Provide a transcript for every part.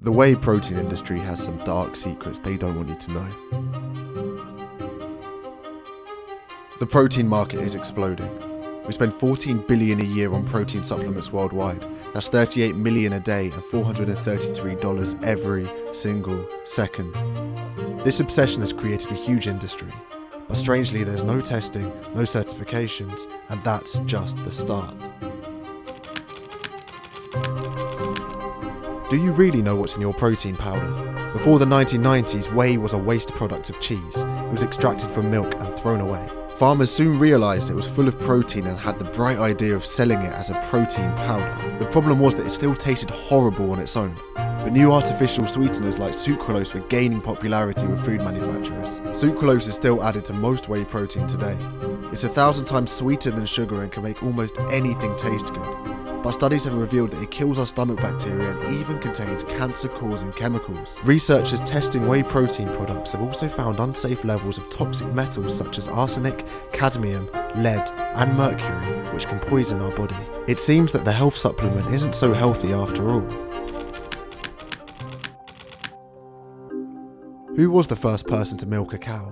The whey protein industry has some dark secrets they don't want you to know. The protein market is exploding. We spend $14 billion a year on protein supplements worldwide. That's $38 million a day and $433 every single second. This obsession has created a huge industry. But strangely, there's no testing, no certifications, and that's just the start. Do you really know what's in your protein powder? Before the 1990s, whey was a waste product of cheese. It was extracted from milk and thrown away. Farmers soon realised it was full of protein and had the bright idea of selling it as a protein powder. The problem was that it still tasted horrible on its own. But new artificial sweeteners like sucralose were gaining popularity with food manufacturers. Sucralose is still added to most whey protein today. It's 1,000 times sweeter than sugar and can make almost anything taste good. But studies have revealed that it kills our stomach bacteria and even contains cancer-causing chemicals. Researchers testing whey protein products have also found unsafe levels of toxic metals such as arsenic, cadmium, lead, and mercury, which can poison our body. It seems that the health supplement isn't so healthy after all. Who was the first person to milk a cow?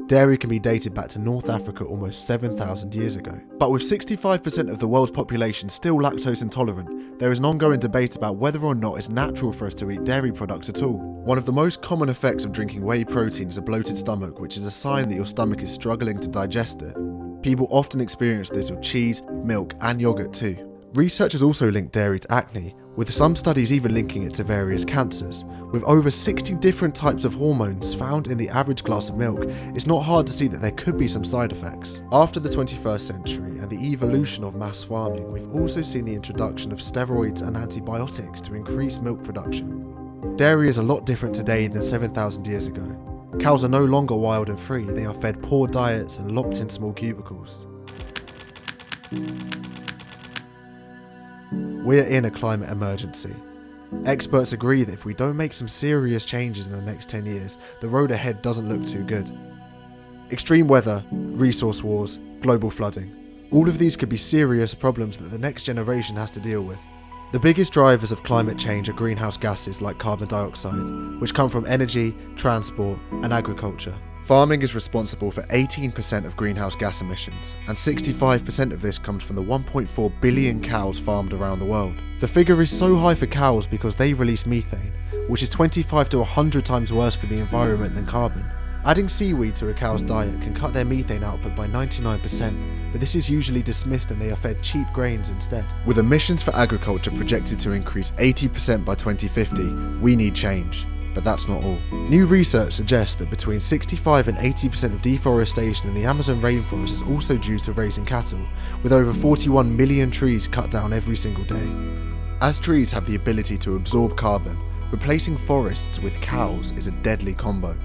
Dairy can be dated back to North Africa almost 7,000 years ago. But with 65% of the world's population still lactose intolerant, there is an ongoing debate about whether or not it's natural for us to eat dairy products at all. One of the most common effects of drinking whey protein is a bloated stomach, which is a sign that your stomach is struggling to digest it. People often experience this with cheese, milk, and yogurt too. Researchers also link dairy to acne, with some studies even linking it to various cancers. With over 60 different types of hormones found in the average glass of milk, it's not hard to see that there could be some side effects. After the 21st century and the evolution of mass farming, we've also seen the introduction of steroids and antibiotics to increase milk production. Dairy is a lot different today than 7,000 years ago. Cows are no longer wild and free, they are fed poor diets and locked in small cubicles. We're in a climate emergency. Experts agree that if we don't make some serious changes in the next 10 years, the road ahead doesn't look too good. Extreme weather, resource wars, global flooding. All of these could be serious problems that the next generation has to deal with. The biggest drivers of climate change are greenhouse gases like carbon dioxide, which come from energy, transport, and agriculture. Farming is responsible for 18% of greenhouse gas emissions, and 65% of this comes from the 1.4 billion cows farmed around the world. The figure is so high for cows because they release methane, which is 25 to 100 times worse for the environment than carbon. Adding seaweed to a cow's diet can cut their methane output by 99%, but this is usually dismissed and they are fed cheap grains instead. With emissions for agriculture projected to increase 80% by 2050, we need change. But that's not all. New research suggests that between 65 and 80% of deforestation in the Amazon rainforest is also due to raising cattle, with over 41 million trees cut down every single day. As trees have the ability to absorb carbon, replacing forests with cows is a deadly combo.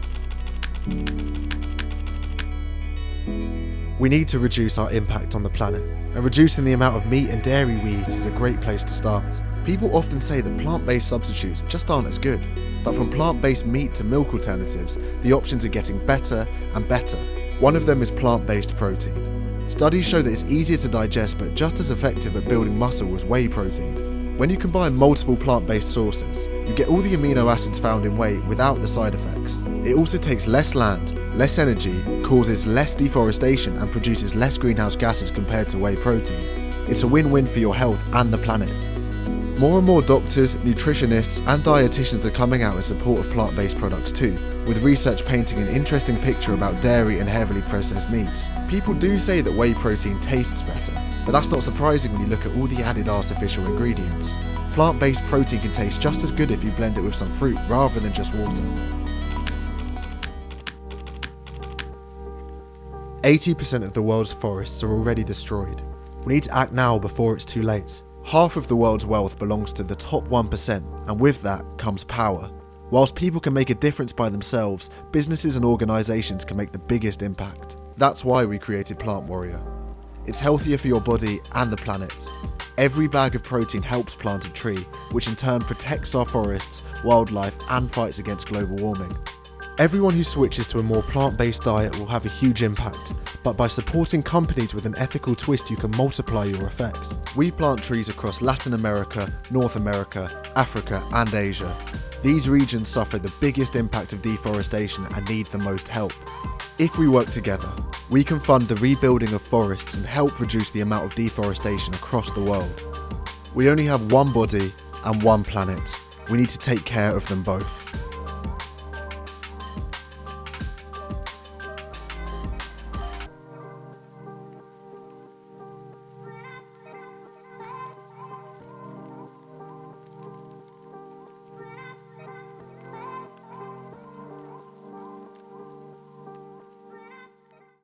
We need to reduce our impact on the planet, and reducing the amount of meat and dairy we eat is a great place to start. People often say that plant-based substitutes just aren't as good, but from plant-based meat to milk alternatives, the options are getting better and better. One of them is plant-based protein. Studies show that it's easier to digest but just as effective at building muscle as whey protein. When you combine multiple plant-based sources, you get all the amino acids found in whey without the side effects. It also takes less land, less energy, causes less deforestation and produces less greenhouse gases compared to whey protein. It's a win-win for your health and the planet. More and more doctors, nutritionists and dietitians are coming out in support of plant-based products too, with research painting an interesting picture about dairy and heavily processed meats. People do say that whey protein tastes better, but that's not surprising when you look at all the added artificial ingredients. Plant-based protein can taste just as good if you blend it with some fruit rather than just water. 80% of the world's forests are already destroyed. We need to act now before it's too late. Half of the world's wealth belongs to the top 1%, and with that comes power. Whilst people can make a difference by themselves, businesses and organisations can make the biggest impact. That's why we created Plant Warrior. It's healthier for your body and the planet. Every bag of protein helps plant a tree, which in turn protects our forests, wildlife, and fights against global warming. Everyone who switches to a more plant-based diet will have a huge impact, but by supporting companies with an ethical twist you can multiply your effects. We plant trees across Latin America, North America, Africa and Asia. These regions suffer the biggest impact of deforestation and need the most help. If we work together, we can fund the rebuilding of forests and help reduce the amount of deforestation across the world. We only have one body and one planet. We need to take care of them both.